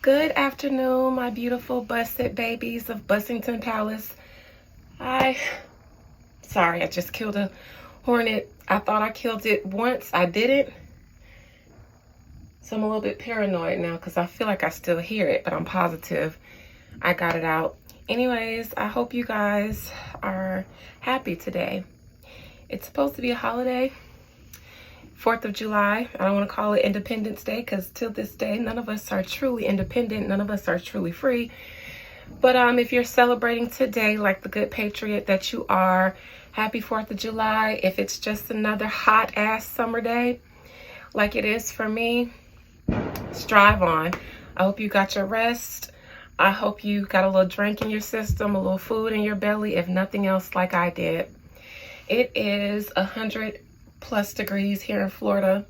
Good afternoon, my beautiful busted babies of Bussington Palace. Sorry, I just killed a hornet. I thought I killed it once. I didn't. So I'm a little bit paranoid now because I feel like I still hear it, but I'm positive I got it out. Anyways, I hope you guys are happy today. It's supposed to be a holiday, 4th of July. I don't want to call it Independence Day because till this day, none of us are truly independent. None of us are truly free. But if you're celebrating today like the good patriot that you are, happy 4th of July. If it's just another hot ass summer day like it is for me, strive on. I hope you got your rest. I hope you got a little drink in your system, a little food in your belly, if nothing else like I did. It is 100+ degrees here in Florida.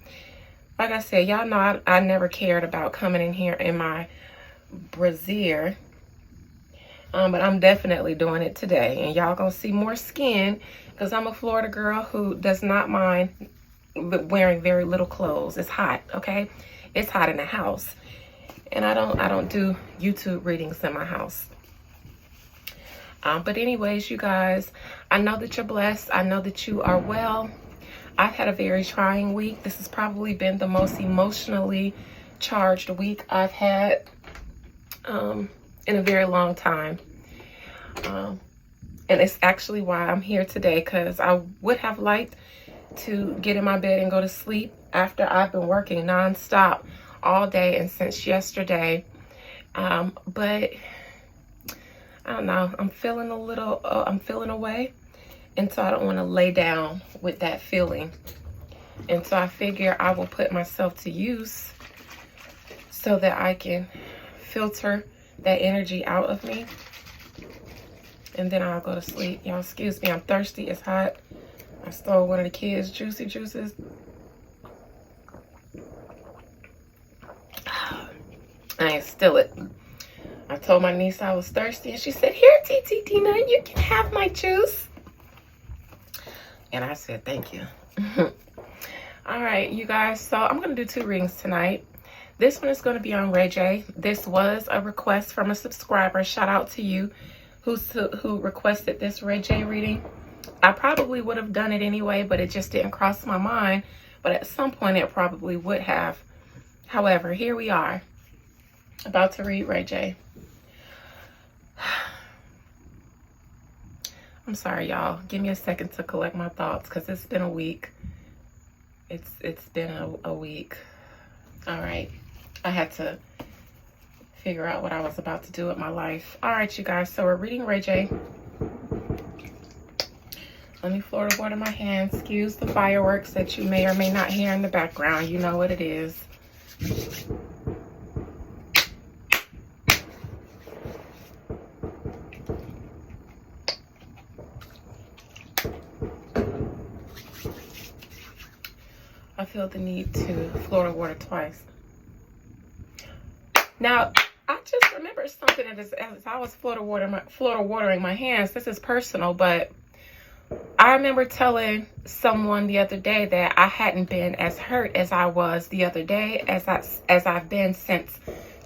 Like I said, y'all know I never cared about coming in here in my brassiere. But I'm definitely doing it today. And y'all gonna see more skin because I'm a Florida girl who does not mind wearing very little clothes. It's hot, okay? It's hot in the house. And I don't do YouTube readings in my house. But anyways, you guys, I know that you're blessed. I know that you are well. I've had a very trying week. This has probably been the most emotionally charged week I've had in a very long time. And it's actually why I'm here today, because I would have liked to get in my bed and go to sleep after I've been working nonstop all day and since yesterday. But I don't know, I'm feeling a little, I'm feeling away. And so I don't want to lay down with that feeling. And so I figure I will put myself to use so that I can filter that energy out of me. And then I'll go to sleep. Y'all excuse me, I'm thirsty, it's hot. I stole one of the kids' juicy juices. I ain't steal it. I told my niece I was thirsty and she said, "Here, TT Tina, you can have my juice." And I said, "Thank you." All right, you guys, so I'm going to do 2 readings tonight. This one is going to be on Ray J. This was a request from a subscriber. Shout out to you who requested this Ray J reading. I probably would have done it anyway, but it just didn't cross my mind. But at some point, it probably would have. However, here we are, about to read Ray J. I'm sorry, y'all. Give me a second to collect my thoughts because it's been a week. It's been a week. All right. I had to figure out what I was about to do with my life. All right, you guys. So we're reading Ray J. Let me Florida water my hands. Excuse the fireworks that you may or may not hear in the background. You know what it is. I feel the need to Florida water twice. Now, I just remembered something as I was Florida watering my hands. This is personal, but I remember telling someone the other day that I hadn't been as hurt as I was the other day as I've been since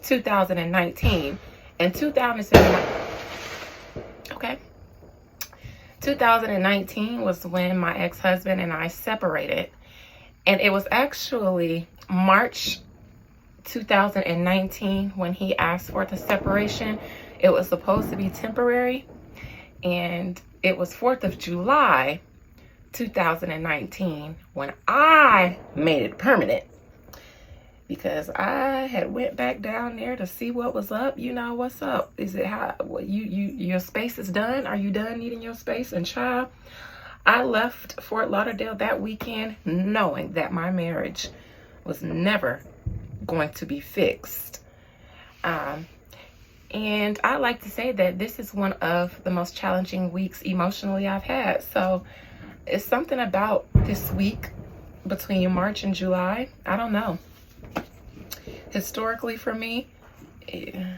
2019. And 2019 was when my ex-husband and I separated. And it was actually March 2019 when he asked for the separation. It was supposed to be temporary. And it was 4th of July 2019 when I made it permanent. Because I had went back down there to see what was up. You know, what's up? Is it how your space is done? Are you done needing your space? And child, I left Fort Lauderdale that weekend knowing that my marriage was never going to be fixed. And I like to say that this is one of the most challenging weeks emotionally I've had. So it's something about this week between March and July. I don't know. Historically for me, I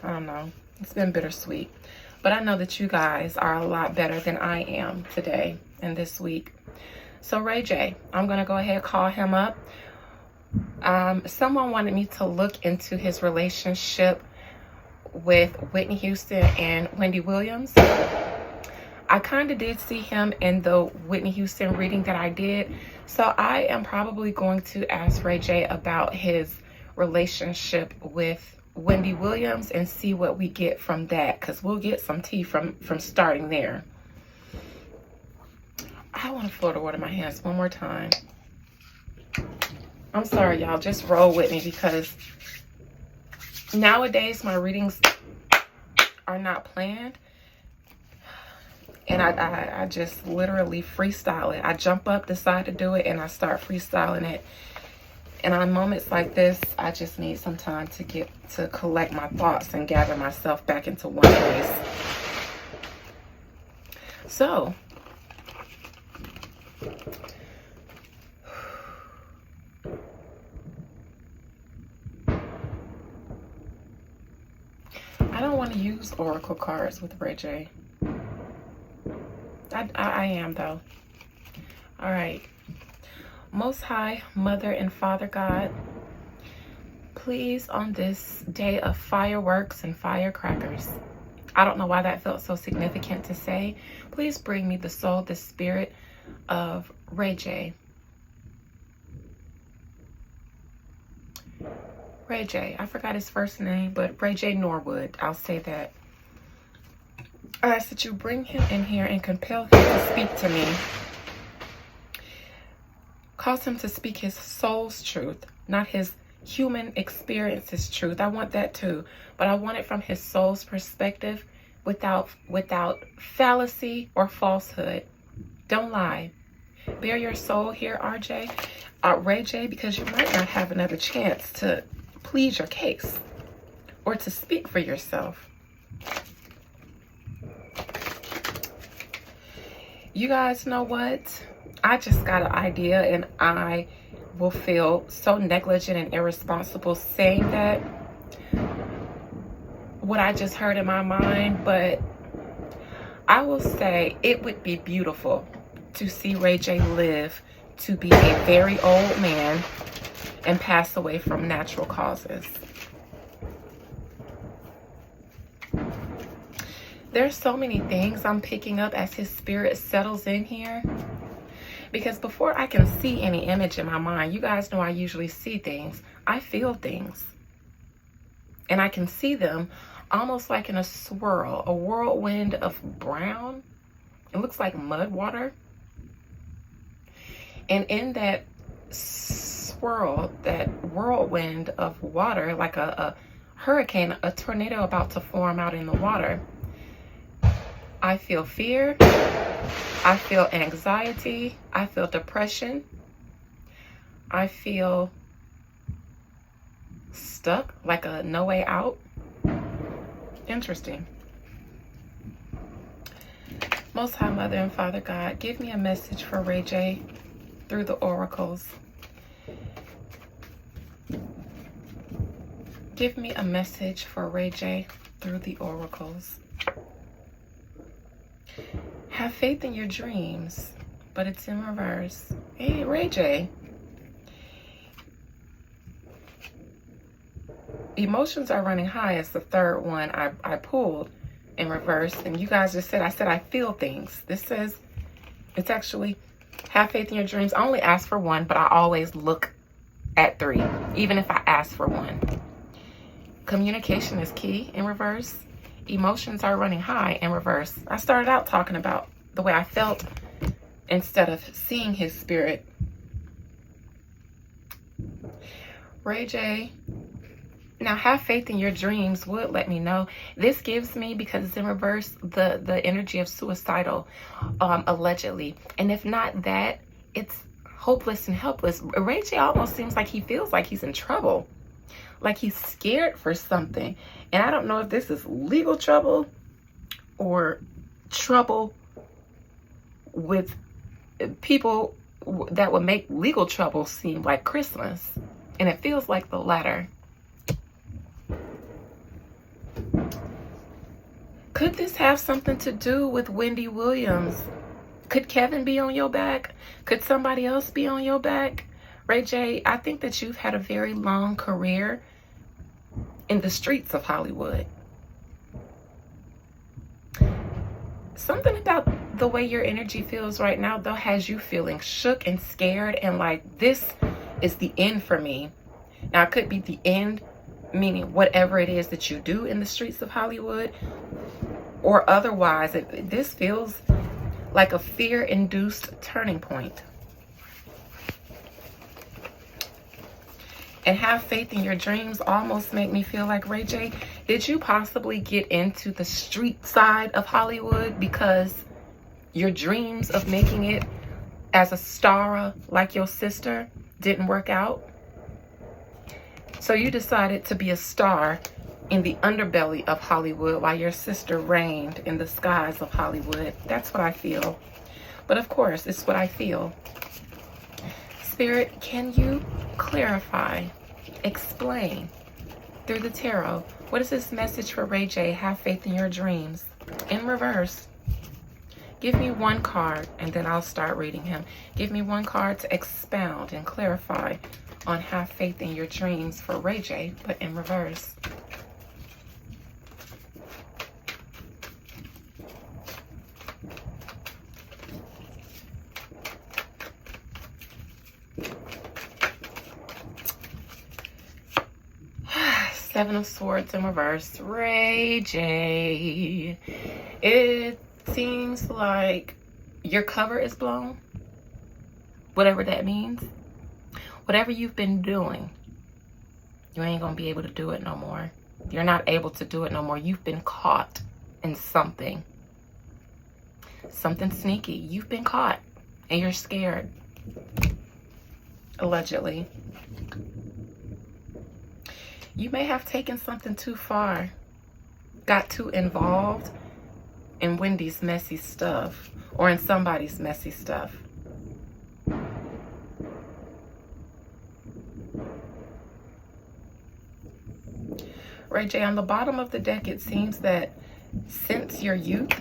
don't know. It's been bittersweet. But I know that you guys are a lot better than I am today and this week. So Ray J, I'm going to go ahead and call him up. Someone wanted me to look into his relationship with Whitney Houston and Wendy Williams. I kind of did see him in the Whitney Houston reading that I did. So I am probably going to ask Ray J about his relationship with Wendy Williams and see what we get from that, because we'll get some tea from starting there. I want to Florida water my hands one more time. I'm sorry, y'all. Just roll with me, because nowadays my readings are not planned. And I just literally freestyle it. I jump up, decide to do it, and I start freestyling it. And on moments like this, I just need some time to collect my thoughts and gather myself back into one place. So, I don't want to use oracle cards with Ray J. I am, though. All right. Most High Mother and Father God, please, on this day of fireworks and firecrackers, I don't know why that felt so significant to say, please bring me the soul, the spirit of Ray J. Ray J. I forgot his first name, but Ray J Norwood. I'll say that. I ask that you bring him in here and compel him to speak to me. Cause him to speak his soul's truth, not his human experiences truth. I want that too, but I want it from his soul's perspective, without fallacy or falsehood. Don't lie. Bare your soul here, Ray J, because you might not have another chance to plead your case or to speak for yourself. You guys know what? I just got an idea, and I will feel so negligent and irresponsible saying that, what I just heard in my mind, but I will say it would be beautiful to see Ray J live to be a very old man and pass away from natural causes. There's so many things I'm picking up as his spirit settles in here. Because before I can see any image in my mind, you guys know I usually see things. I feel things. And I can see them almost like in a swirl, a whirlwind of brown. It looks like mud water. And in that swirl, that whirlwind of water, like a hurricane, a tornado about to form out in the water, I feel fear, I feel anxiety, I feel depression, I feel stuck, like a no way out. Interesting. Most High Mother and Father God, give me a message for Ray J through the oracles. Give me a message for Ray J through the oracles. Have faith in your dreams, but it's in reverse. Hey, Ray J. Emotions are running high is the third one I pulled in reverse. And you guys just said, I said I feel things. This says, it's actually, have faith in your dreams. I only ask for one, but I always look at three, even if I ask for one. Communication is key in reverse. Emotions are running high in reverse. I started out talking about the way I felt instead of seeing his spirit. Ray J, now have faith in your dreams would let me know. This gives me, because it's in reverse, the energy of suicidal, allegedly. And if not that, it's hopeless and helpless. Ray J almost seems like he feels like he's in trouble. Like he's scared for something. And I don't know if this is legal trouble or trouble with people that would make legal trouble seem like Christmas. And it feels like the latter. Could this have something to do with Wendy Williams? Could Kevin be on your back? Could somebody else be on your back? Ray J, I think that you've had a very long career in the streets of Hollywood. Something about the way your energy feels right now, though, has you feeling shook and scared and like, this is the end for me. Now, it could be the end, meaning whatever it is that you do in the streets of Hollywood, or otherwise, this feels like a fear-induced turning point. And have faith in your dreams almost make me feel like, Ray J, did you possibly get into the street side of Hollywood because your dreams of making it as a star like your sister didn't work out? So you decided to be a star in the underbelly of Hollywood while your sister reigned in the skies of Hollywood. That's what I feel. But of course, it's what I feel. Spirit, can you clarify, explain through the tarot, what is this message for Ray J? Have faith in your dreams. In reverse. Give me one card and then I'll start reading him. Give me one card to expound and clarify on have faith in your dreams for Ray J, but in reverse. Seven of Swords in reverse. Ray J, it seems like your cover is blown. Whatever that means. Whatever you've been doing, you ain't gonna be able to do it no more. You're not able to do it no more. You've been caught in something. Something sneaky. You've been caught and you're scared. Allegedly. You may have taken something too far, got too involved in Wendy's messy stuff or in somebody's messy stuff. Ray J, on the bottom of the deck, it seems that since your youth,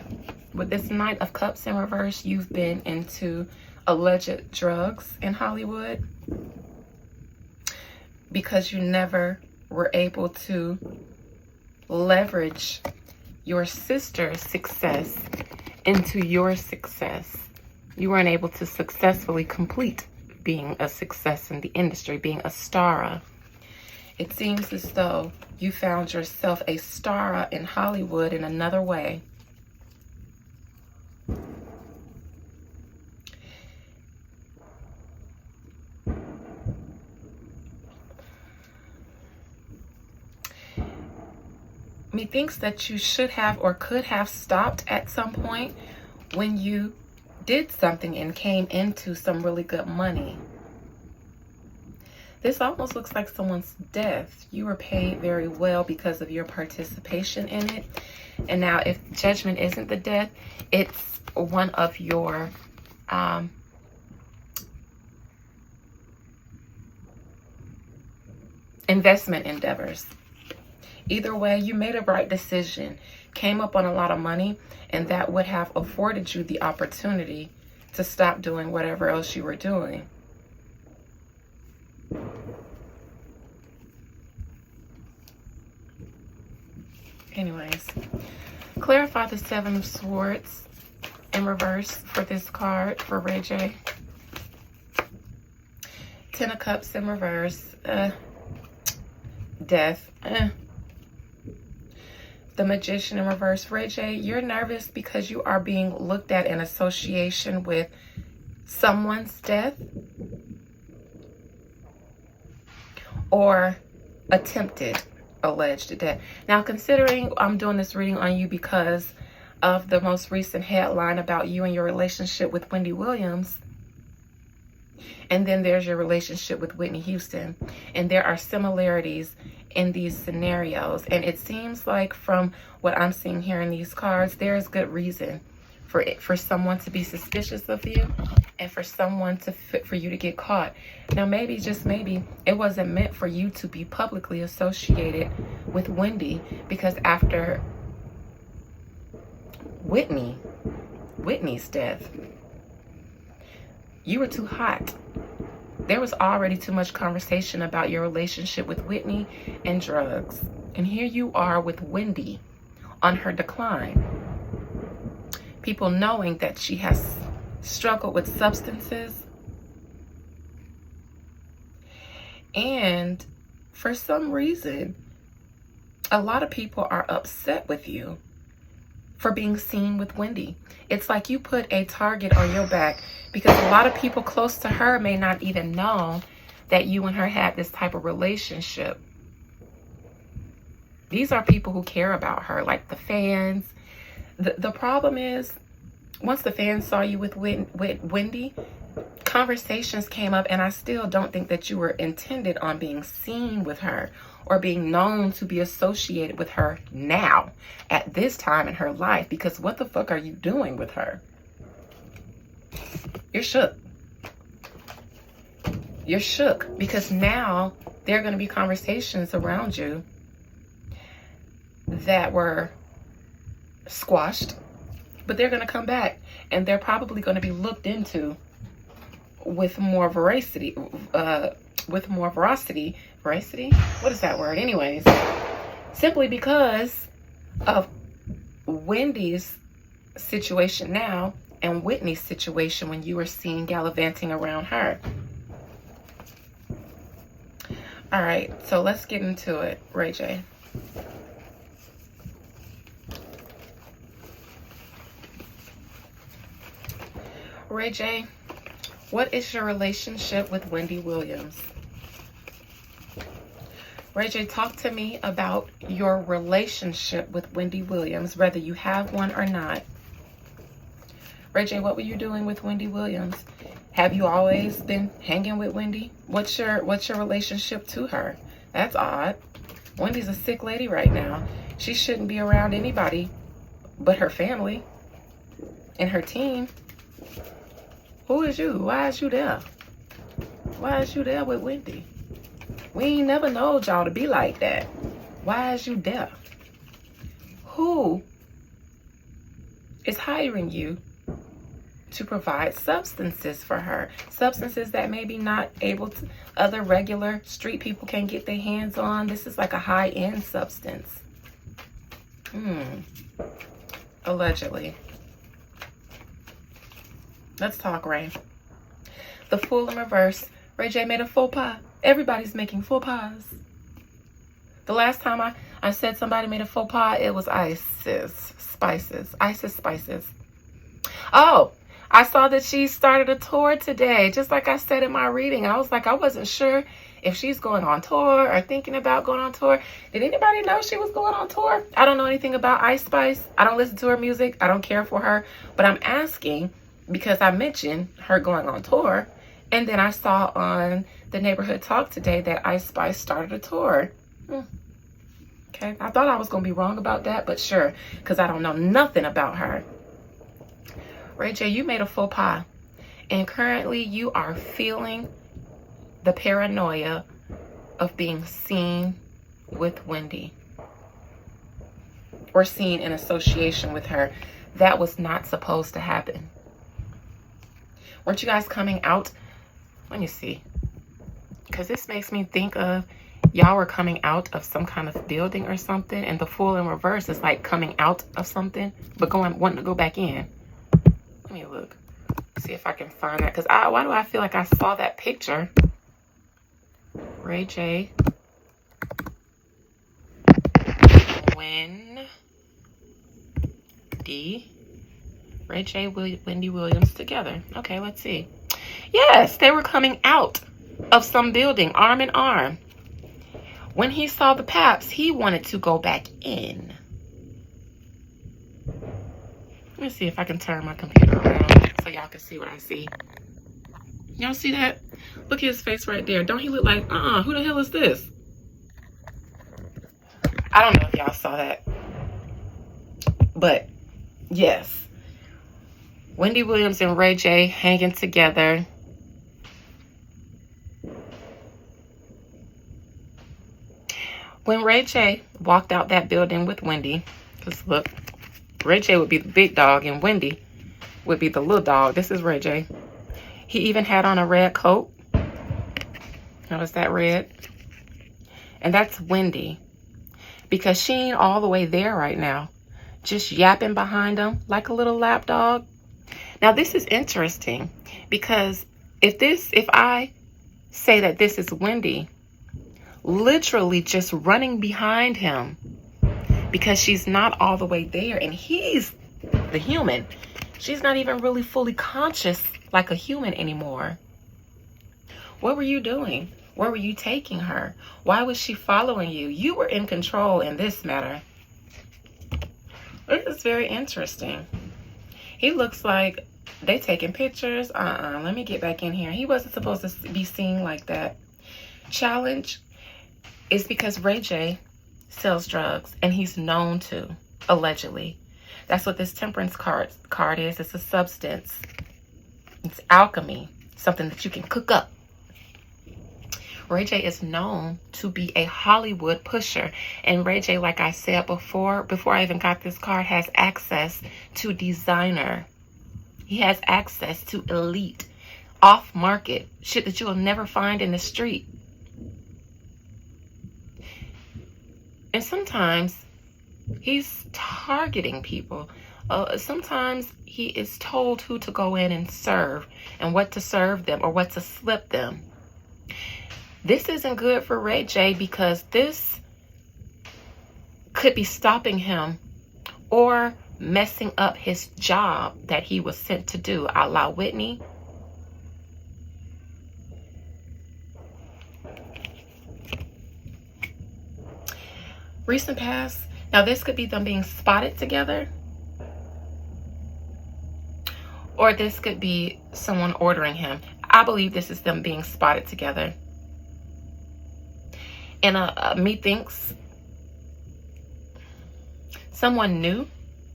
with this Knight of Cups in reverse, you've been into alleged drugs in Hollywood because you never were able to leverage your sister's success into your success. You weren't able to successfully complete being a success in the industry, being a star. It seems as though you found yourself a star in Hollywood in another way. Methinks that you should have or could have stopped at some point when you did something and came into some really good money. This almost looks like someone's death. You were paid very well because of your participation in it. And now if judgment isn't the death, it's one of your investment endeavors. Either way, you made a right decision, came up on a lot of money, and that would have afforded you the opportunity to stop doing whatever else you were doing. Anyways, clarify the Seven of Swords in reverse for this card for Ray J. Ten of Cups in reverse. Death. The Magician in reverse. Ray J, you're nervous because you are being looked at in association with someone's death or attempted alleged death. Now, considering I'm doing this reading on you because of the most recent headline about you and your relationship with Wendy Williams, and then there's your relationship with Whitney Houston, and there are similarities in these scenarios, and it seems like from what I'm seeing here in these cards, there is good reason for someone to be suspicious of you and for someone for you to get caught. Now, maybe, just maybe, it wasn't meant for you to be publicly associated with Wendy, because after Whitney's death, you were too hot. There was already too much conversation about your relationship with Whitney and drugs. And here you are with Wendy on her decline. People knowing that she has struggled with substances. And for some reason, a lot of people are upset with you for being seen with Wendy. It's like you put a target on your back because a lot of people close to her may not even know that you and her had this type of relationship. These are people who care about her, like the fans. The problem is, once the fans saw you with Wendy, conversations came up, and I still don't think that you were intended on being seen with her or being known to be associated with her now, at this time in her life, because what the fuck are you doing with her? You're shook. You're shook because now there are going to be conversations around you that were squashed, but they're going to come back, and they're probably going to be looked into with more veracity. Veracity? What is that word? Anyways, simply because of Wendy's situation now and Whitney's situation when you were seen gallivanting around her. All right, so let's get into it, Ray J. Ray J, what is your relationship with Wendy Williams? Ray J, talk to me about your relationship with Wendy Williams, whether you have one or not. Ray J, what were you doing with Wendy Williams? Have you always been hanging with Wendy? What's your relationship to her? That's odd. Wendy's a sick lady right now. She shouldn't be around anybody but her family and her team. Who is you? Why is you there? Why is you there with Wendy? We ain't never knowed y'all to be like that. Why is you there? Who is hiring you to provide substances for her? Substances that maybe not able to, other regular street people can get their hands on. This is like a high-end substance. Allegedly. Let's talk, Ray. The fool in reverse. Ray J made a faux pas. Everybody's making faux pas. The last time I said somebody made a faux pas, it was Isis Spices. Oh, I saw that she started a tour today. Just like I said in my reading, I was like, I wasn't sure if she's going on tour or thinking about going on tour. Did anybody know she was going on tour? I don't know anything about Ice Spice. I don't listen to her music. I don't care for her. But I'm asking because I mentioned her going on tour. And then I saw on the Neighborhood Talk today that Ice Spice started a tour. Okay, I thought I was going to be wrong about that, but sure, because I don't know nothing about her. Ray J, you made a faux pas. And currently you are feeling the paranoia of being seen with Wendy. Or seen in association with her. That was not supposed to happen. Weren't you guys coming out? Let me see. Because this makes me think of y'all were coming out of some kind of building or something. And the fool in reverse is like coming out of something, but wanting to go back in. Let me look. See if I can find that. Because why do I feel like I saw that picture? Ray J. Ray J, Wendy Williams together. Okay, let's see. Yes, they were coming out of some building, arm in arm. When he saw the Paps, he wanted to go back in. Let me see if I can turn my computer around so y'all can see what I see. Y'all see that? Look at his face right there. Don't he look like, who the hell is this? I don't know if y'all saw that. But, yes. Wendy Williams and Ray J hanging together. When Ray J walked out that building with Wendy, because look, Ray J would be the big dog and Wendy would be the little dog. This is Ray J. He even had on a red coat. Now, is that red? And that's Wendy, because she ain't all the way there right now, just yapping behind him like a little lap dog. Now, this is interesting, because if I say that this is Wendy literally just running behind him because she's not all the way there and he's the human, she's not even really fully conscious like a human anymore. What were you doing? Where were you taking her? Why was she following you? You were in control in this matter. This is very interesting. He looks like they taking pictures. Let me get back in here. He wasn't supposed to be seen like that. Challenge is because Ray J sells drugs, and he's known to, allegedly. That's what this temperance card is. It's a substance. It's alchemy, something that you can cook up. Ray J is known to be a Hollywood pusher. And Ray J, like I said before I even got this card, has access to designer. He has access to elite, off-market, shit that you will never find in the street. And sometimes he's targeting people. Sometimes he is told who to go in and serve and what to serve them or what to slip them. This isn't good for Ray J, because this could be stopping him or messing up his job that he was sent to do, a la Whitney. Recent past. Now, this could be them being spotted together, or this could be someone ordering him. I believe this is them being spotted together. And methinks someone knew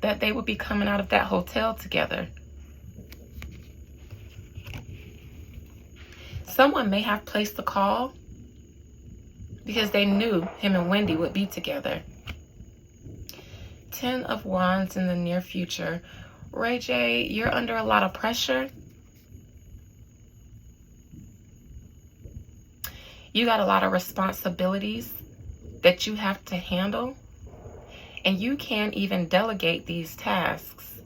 that they would be coming out of that hotel together. Someone may have placed the call because they knew him and Wendy would be together. 10 of Wands in the near future. Ray J, you're under a lot of pressure. You got a lot of responsibilities that you have to handle, and you can't even delegate these tasks.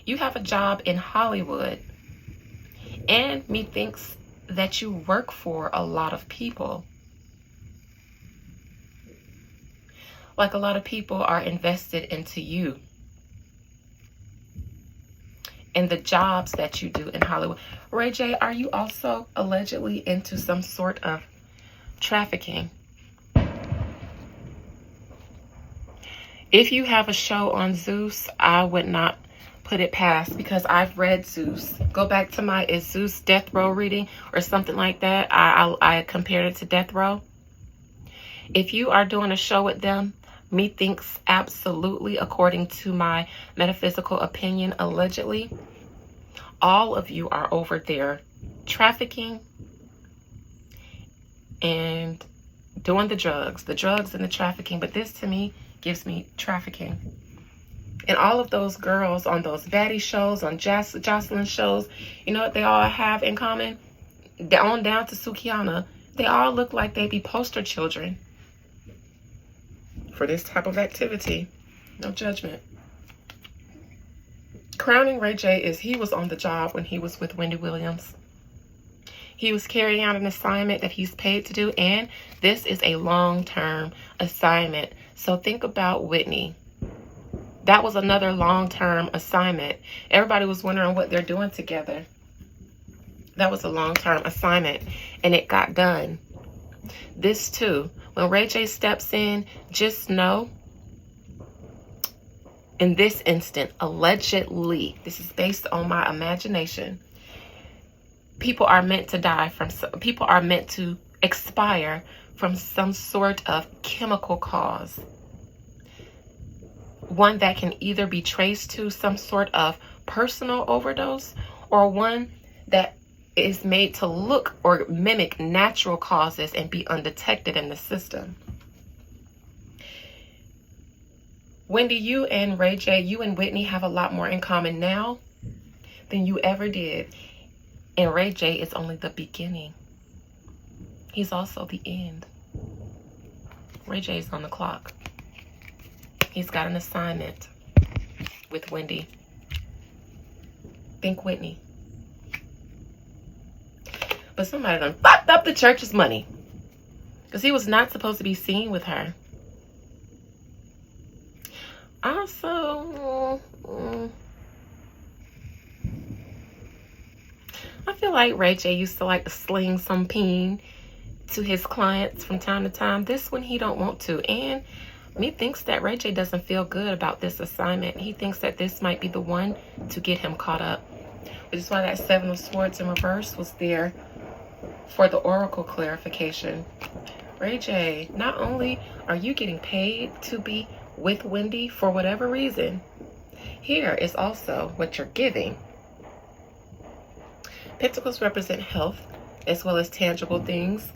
You have a job in Hollywood, and methinks that you work for a lot of people. Like a lot of people are invested into you and the jobs that you do in Hollywood. Ray J, are you also allegedly into some sort of trafficking? If you have a show on Zeus, I would not put it past, because I've read Zeus. Go back to my Is Zeus Death Row reading or something like that. I compared it to Death Row. If you are doing a show with them, methinks absolutely, according to my metaphysical opinion, allegedly, all of you are over there trafficking and doing the drugs and the trafficking. But this to me gives me trafficking. And all of those girls on those baddie shows, on Jocelyn's shows, you know what they all have in common? On down to Sukiana, they all look like they be poster children for this type of activity. No judgment. Crowning Ray J is he was on the job when he was with Wendy Williams. He was carrying out an assignment that he's paid to do, and this is a long-term assignment. So think about Whitney. That was another long-term assignment. Everybody was wondering what they're doing together. That was a long-term assignment, and it got done. This too, when Ray J steps in, just know, in this instant, allegedly, this is based on my imagination, people are meant to die from, people are meant to expire from some sort of chemical cause. One that can either be traced to some sort of personal overdose, or one that is made to look or mimic natural causes and be undetected in the system. Wendy, you and Ray J, you and Whitney have a lot more in common now than you ever did. And Ray J is only the beginning. He's also the end. Ray J is on the clock. He's got an assignment with Wendy. Think Whitney. But somebody done fucked up the church's money. Because he was not supposed to be seen with her. Also, I feel like Ray J used to like to sling some peen to his clients from time to time. This one he don't want to. And me thinks that Ray J doesn't feel good about this assignment. He thinks that this might be the one to get him caught up. Which is why that Seven of Swords in reverse was there for the oracle clarification. Ray J, not only are you getting paid to be with Wendy for whatever reason, here is also what you're giving. Pentacles represent health as well as tangible things.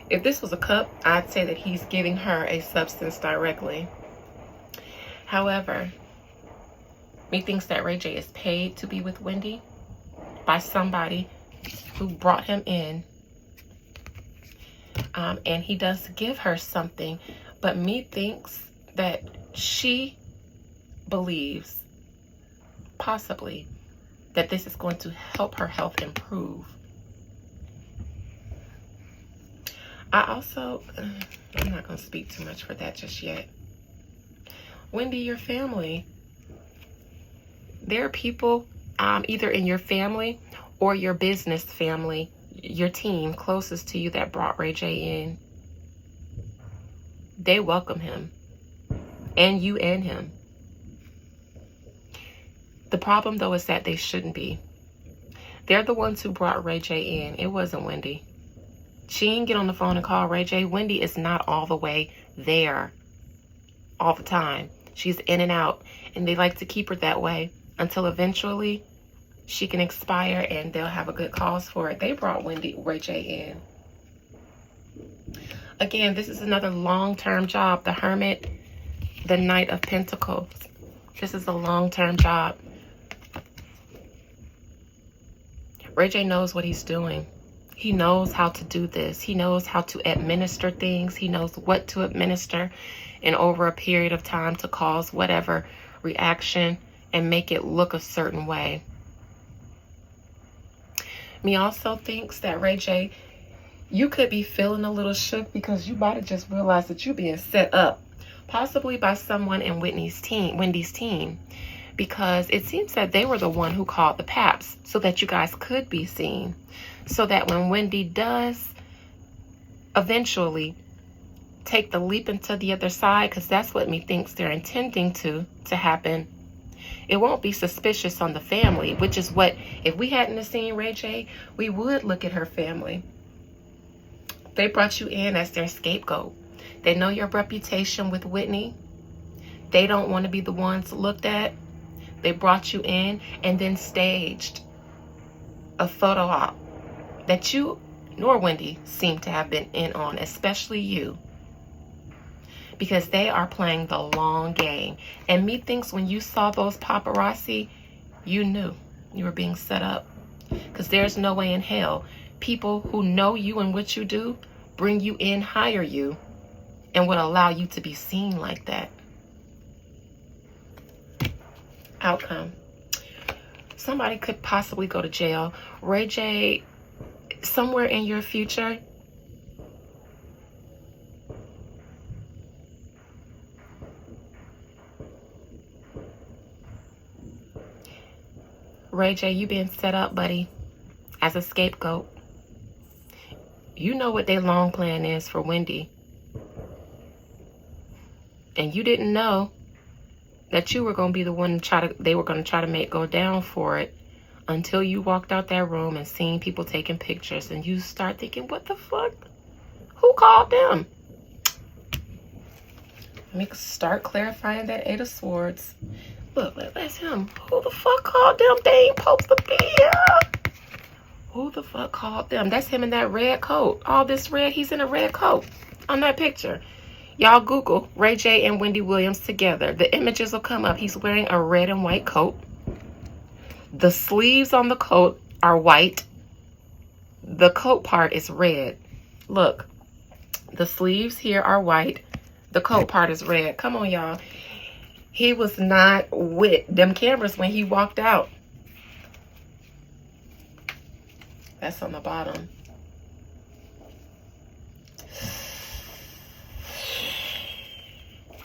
If this was a cup, I'd say that he's giving her a substance directly. However, me thinks that Ray J is paid to be with Wendy by somebody who brought him in. And he does give her something, but me thinks that she believes, possibly, that this is going to help her health improve. I'm not going to speak too much for that just yet. Wendy, your family. There are people either in your family or your business family, your team closest to you that brought Ray J in. They welcome him. And you and him. The problem, though, is that they shouldn't be. They're the ones who brought Ray J in. It wasn't Wendy. She didn't get on the phone and call Ray J. Wendy is not all the way there all the time. She's in and out. And they like to keep her that way until eventually she can expire and they'll have a good cause for it. They brought Ray J in. Again, this is another long-term job. The Hermit, the Knight of Pentacles. This is a long-term job. Ray J knows what he's doing. He knows how to do this. He knows how to administer things. He knows what to administer and over a period of time to cause whatever reaction and make it look a certain way. Me also thinks that Ray J, you could be feeling a little shook because you might have just realized that you're being set up, possibly by someone in Wendy's team, because it seems that they were the one who called the Paps so that you guys could be seen, so that when Wendy does eventually take the leap into the other side, because that's what me thinks they're intending to happen, it won't be suspicious on the family, which is what, if we hadn't seen Ray J, we would look at her family. They brought you in as their scapegoat. They know your reputation with Whitney. They don't want to be the ones looked at. They brought you in and then staged a photo op that you nor Wendy seem to have been in on, especially you. Because they are playing the long game. And me thinks when you saw those paparazzi, you knew you were being set up. Because there's no way in hell people who know you and what you do bring you in, hire you, and would allow you to be seen like that. Outcome. Somebody could possibly go to jail. Ray J, somewhere in your future, Ray J, you being set up, buddy, as a scapegoat. You know what their long plan is for Wendy. And you didn't know that you were going to be the one they were going to try to make go down for it until you walked out that room and seen people taking pictures. And you start thinking, what the fuck? Who called them? Let me start clarifying that Eight of Swords. Look, that's him. Who the fuck called them? They ain't supposed to be here. Who the fuck called them? That's him in that red coat. All this red, he's in a red coat on that picture. Y'all Google Ray J and Wendy Williams together. The images will come up. He's wearing a red and white coat. The sleeves on the coat are white. The coat part is red. Look, the sleeves here are white. The coat part is red. Come on, y'all. He was not with them cameras when he walked out. That's on the bottom.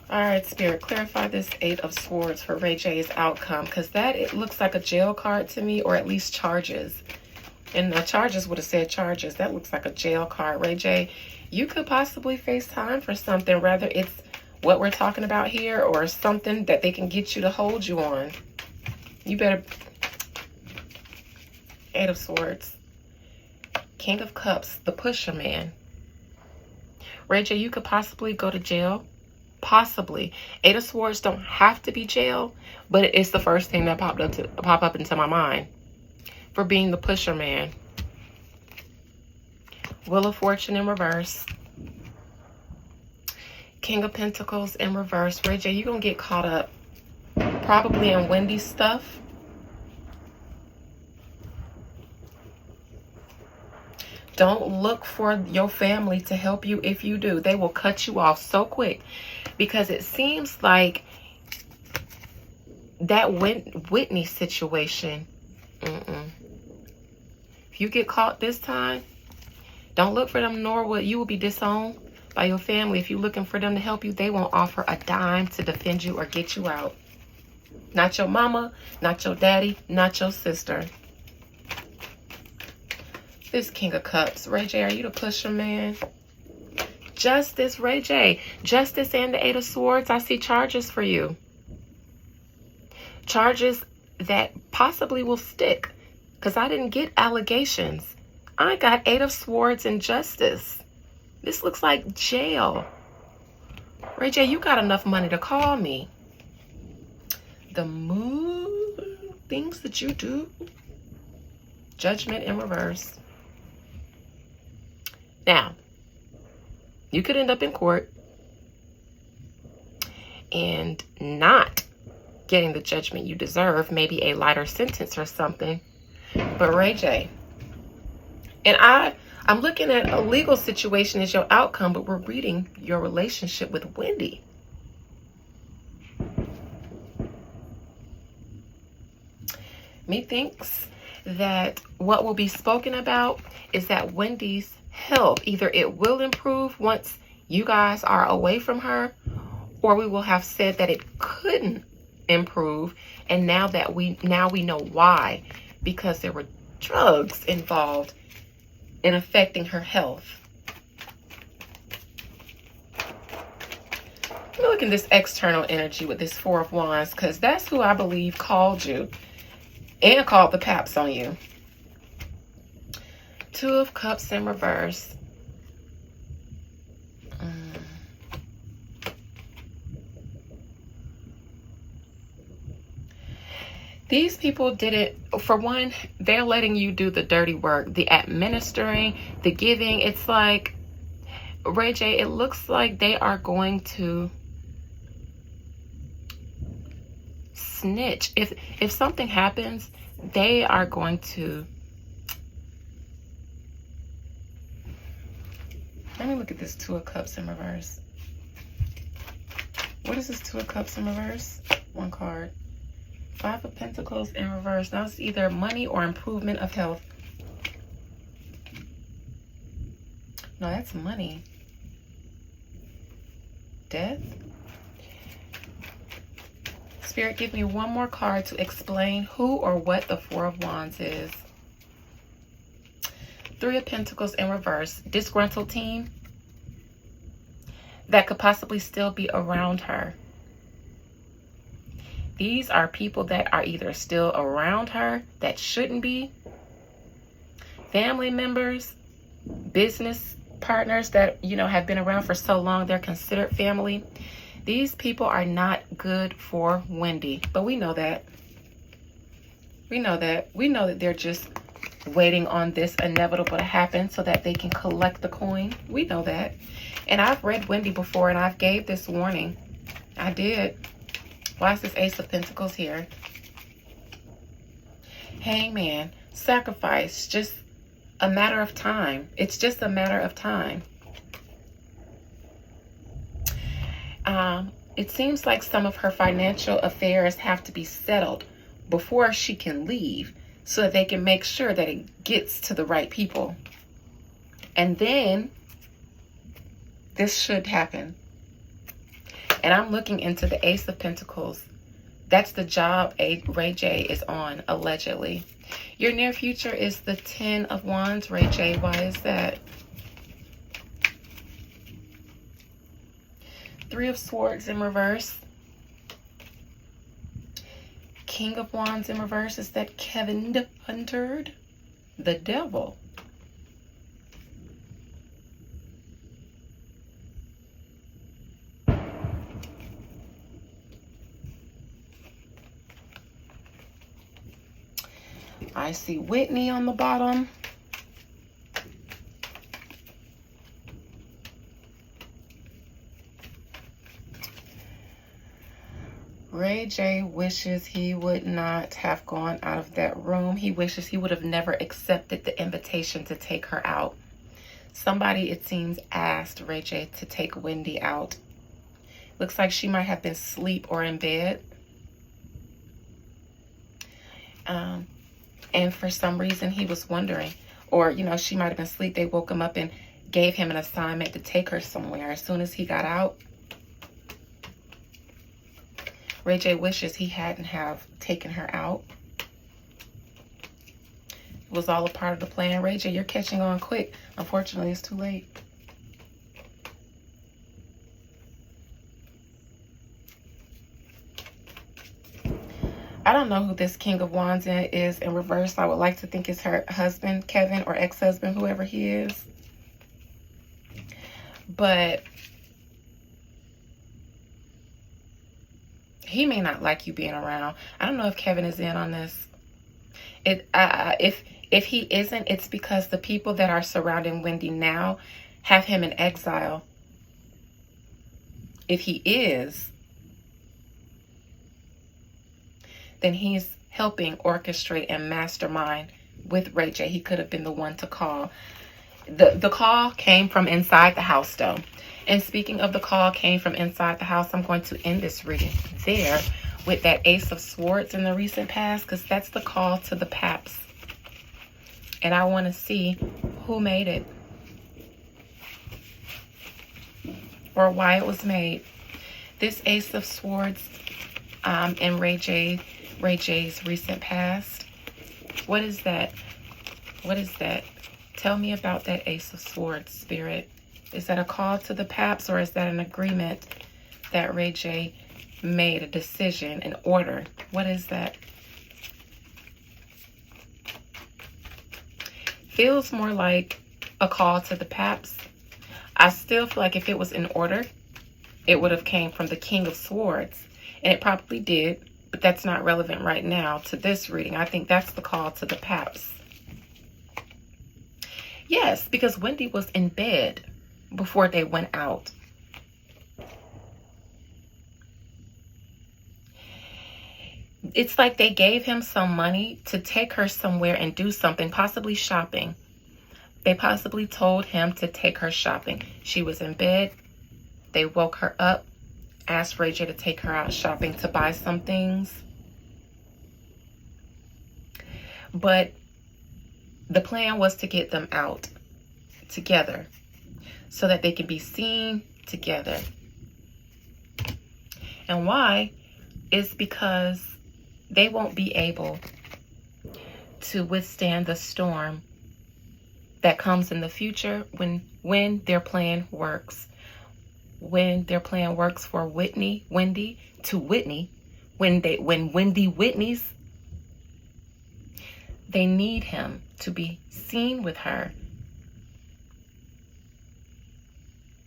All right, Spirit, clarify this 8 of Swords for Ray J's outcome, because it looks like a jail card to me, or at least charges. And the charges would have said charges. That looks like a jail card. Ray J, you could possibly face time for something, whether it's what we're talking about here or something that they can get you to hold you on. You better... 8 of Swords. King of Cups, the pusher man. Ray J, you could possibly go to jail. Possibly. 8 of Swords don't have to be jail, but it's the first thing that pop up into my mind for being the pusher man. Wheel of Fortune in reverse. King of Pentacles in reverse. Ray J, you're gonna get caught up probably in Wendy's stuff. Don't look for your family to help you. If you do, they will cut you off so quick, because it seems like that Whitney situation. If you get caught this time, don't look for them, nor will you be disowned by your family. If you're looking for them to help you, they won't offer a dime to defend you or get you out. Not your mama, not your daddy, not your sister. This King of Cups. Ray J, are you the pusher man? Justice, Ray J. Justice and the 8 of Swords. I see charges for you. Charges that possibly will stick, because I didn't get allegations. I got 8 of Swords and Justice. This looks like jail. Ray J, you got enough money to call me. The Moon. Things that you do. Judgment in reverse. Now, you could end up in court and not getting the judgment you deserve, maybe a lighter sentence or something. But Ray J, and I'm looking at a legal situation as your outcome, but we're reading your relationship with Wendy. Methinks that what will be spoken about is that Wendy's health, either it will improve once you guys are away from her, or we will have said that it couldn't improve, and now we know why, because there were drugs involved in affecting her health. Look at this external energy with this 4 of Wands, because that's who I believe called you and called the paps on you. 2 of Cups in reverse. These people did it, for one, they're letting you do the dirty work, the administering, the giving. It's like, Ray J, it looks like they are going to snitch. If something happens, they are going to... Let me look at this 2 of Cups in reverse. What is this 2 of Cups in reverse? One card. 5 of Pentacles in reverse. Now it's either money or improvement of health. No, that's money. Death. Spirit, give me one more card to explain who or what the 4 of Wands is. 3 of Pentacles in reverse. Disgruntled team that could possibly still be around her. These are people that are either still around her that shouldn't be. Family members, business partners that, you know, have been around for so long, they're considered family. These people are not good for Wendy, but we know that. We know that. We know that they're just waiting on this inevitable to happen so that they can collect the coin. We know that. And I've read Wendy before, and I've gave this warning. I did. Why is this Ace of Pentacles here? Hangman. sacrifice, just a matter of time. It's just a matter of time. It seems like some of her financial affairs have to be settled before she can leave, so that they can make sure that it gets to the right people. And then this should happen. And I'm looking into the Ace of Pentacles. That's the job Ray J is on, allegedly. Your near future is the 10 of Wands, Ray J. Why is that? 3 of Swords in reverse. King of Wands in reverse. Is that Kevin Hunter? The Devil. I see Whitney on the bottom. Ray J wishes he would not have gone out of that room. He wishes he would have never accepted the invitation to take her out. Somebody, it seems, asked Ray J to take Wendy out. Looks like she might have been asleep or in bed. And for some reason he was wondering, or, you know, she might have been asleep. They woke him up and gave him an assignment to take her somewhere. As soon as he got out, Ray J wishes he hadn't have taken her out. It was all a part of the plan. Ray J, you're catching on quick. Unfortunately, it's too late. I don't know who this King of Wands is in reverse. I would like to think it's her husband, Kevin, or ex-husband, whoever he is. But he may not like you being around. I don't know if Kevin is in on this. If he isn't, it's because the people that are surrounding Wendy now have him in exile. If he is, then he's helping orchestrate and mastermind with Ray J. He could have been the one to call. The call came from inside the house, though. And speaking of the call came from inside the house, I'm going to end this reading there with that Ace of Swords in the recent past, because that's the call to the paps. And I want to see who made it or why it was made. This Ace of Swords in Ray J's recent past. What is that? What is that? Tell me about that Ace of Swords, Spirit. Is that a call to the paps, or is that an agreement that Ray J made, a decision, an order? What is that? Feels more like a call to the paps. I still feel like if it was in order, it would have came from the King of Swords. And it probably did, but that's not relevant right now to this reading. I think that's the call to the paps. Yes, because Wendy was in bed before they went out. It's like they gave him some money to take her somewhere and do something, possibly shopping. They possibly told him to take her shopping. She was in bed. They woke her up, asked Ray J to take her out shopping to buy some things. But the plan was to get them out together so that they can be seen together. And why? Is because they won't be able to withstand the storm that comes in the future when their plan works. When their plan works for Wendy to Whitney, when Wendy Whitney's, they need him to be seen with her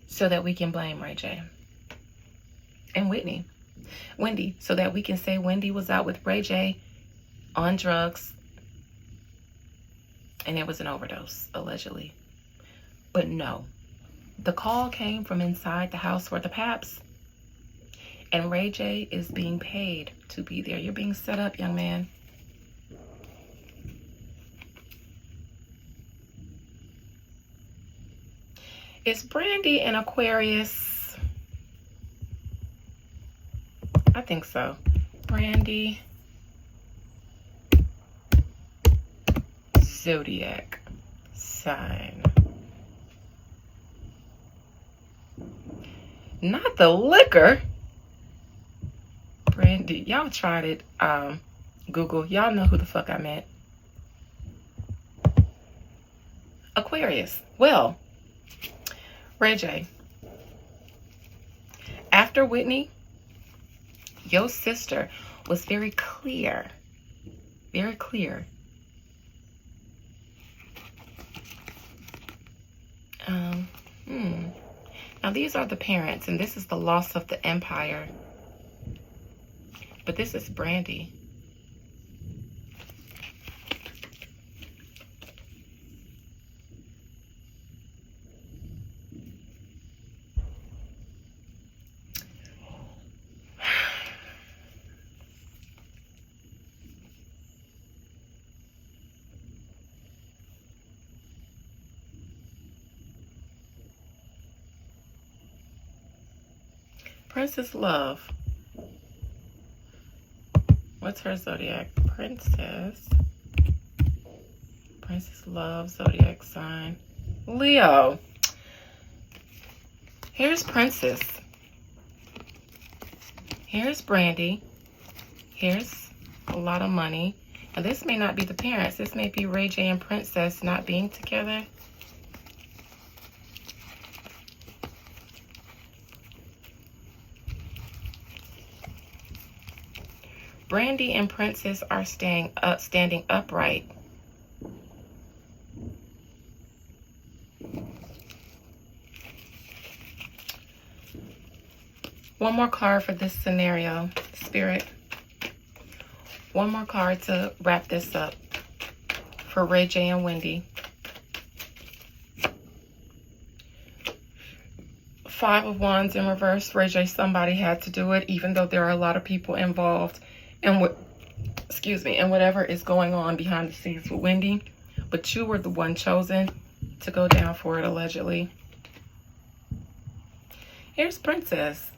so that we can blame Ray J and Wendy, so that we can say Wendy was out with Ray J on drugs and it was an overdose, allegedly. But no, the call came from inside the house for the paps, and Ray J is being paid to be there. You're being set up, young man. Is Brandy an Aquarius? I think so. Brandy zodiac sign. Not the liquor. Brandy, y'all tried it. Google, y'all know who the fuck I meant. Aquarius. Well, Ray J, after Whitney, your sister was very clear. Very clear. Now these are the parents, and this is the loss of the empire. But this is Brandy. Princess Love. What's her zodiac? Princess. Princess Love, zodiac sign. Leo. Here's Princess. Here's Brandy. Here's a lot of money. Now this may not be the parents. This may be Ray J and Princess not being together. Brandy and Princess are standing upright. One more card for this scenario, Spirit. One more card to wrap this up for Ray J and Wendy. 5 of Wands in reverse. Ray J, somebody had to do it, even though there are a lot of people involved. And and whatever is going on behind the scenes with Wendy, but you were the one chosen to go down for it, allegedly. Here's Princess.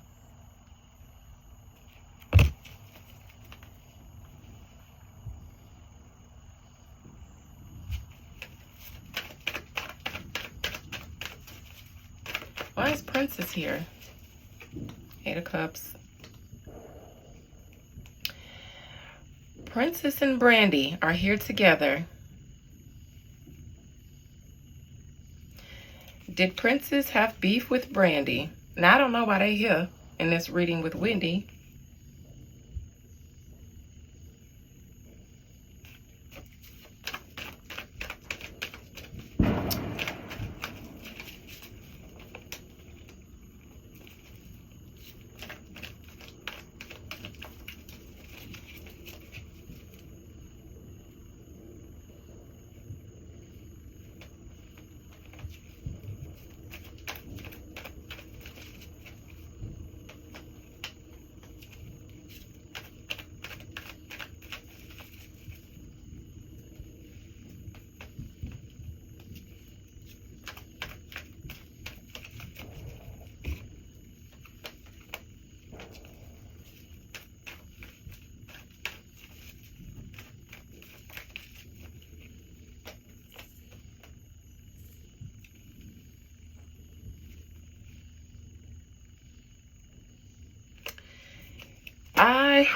Why is Princess here? 8 of Cups. Princess and Brandy are here together. Did Princess have beef with Brandy? Now, I don't know why they're here in this reading with Wendy. I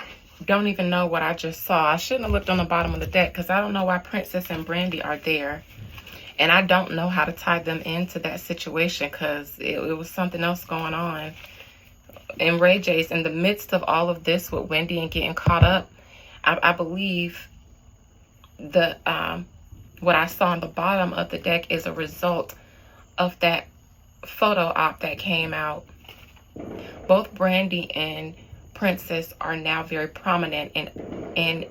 don't even know what I just saw. I shouldn't have looked on the bottom of the deck because I don't know why Princess and Brandy are there. And I don't know how to tie them into that situation because it was something else going on. And Ray J's in the midst of all of this with Wendy and getting caught up, I believe the what I saw on the bottom of the deck is a result of that photo op that came out. Both Brandy and Princess are now very prominent in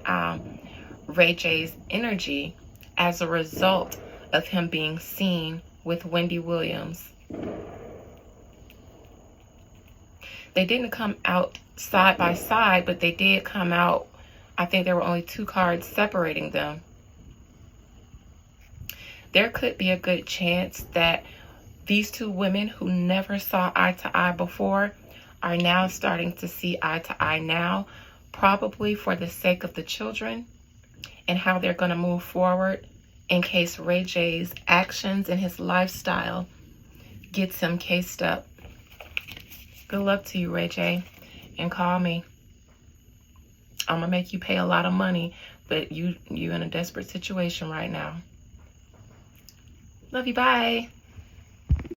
Ray J's energy as a result of him being seen with Wendy Williams. They didn't come out side by side, but they did come out. I think there were only 2 cards separating them. There could be a good chance that These two women who never saw eye to eye before are now starting to see eye to eye now, probably for the sake of the children and how they're going to move forward in case Ray J's actions and his lifestyle gets him cased up. Good luck to you, Ray J, and call me. I'm gonna make you pay a lot of money, but you in a desperate situation right now. Love you, bye.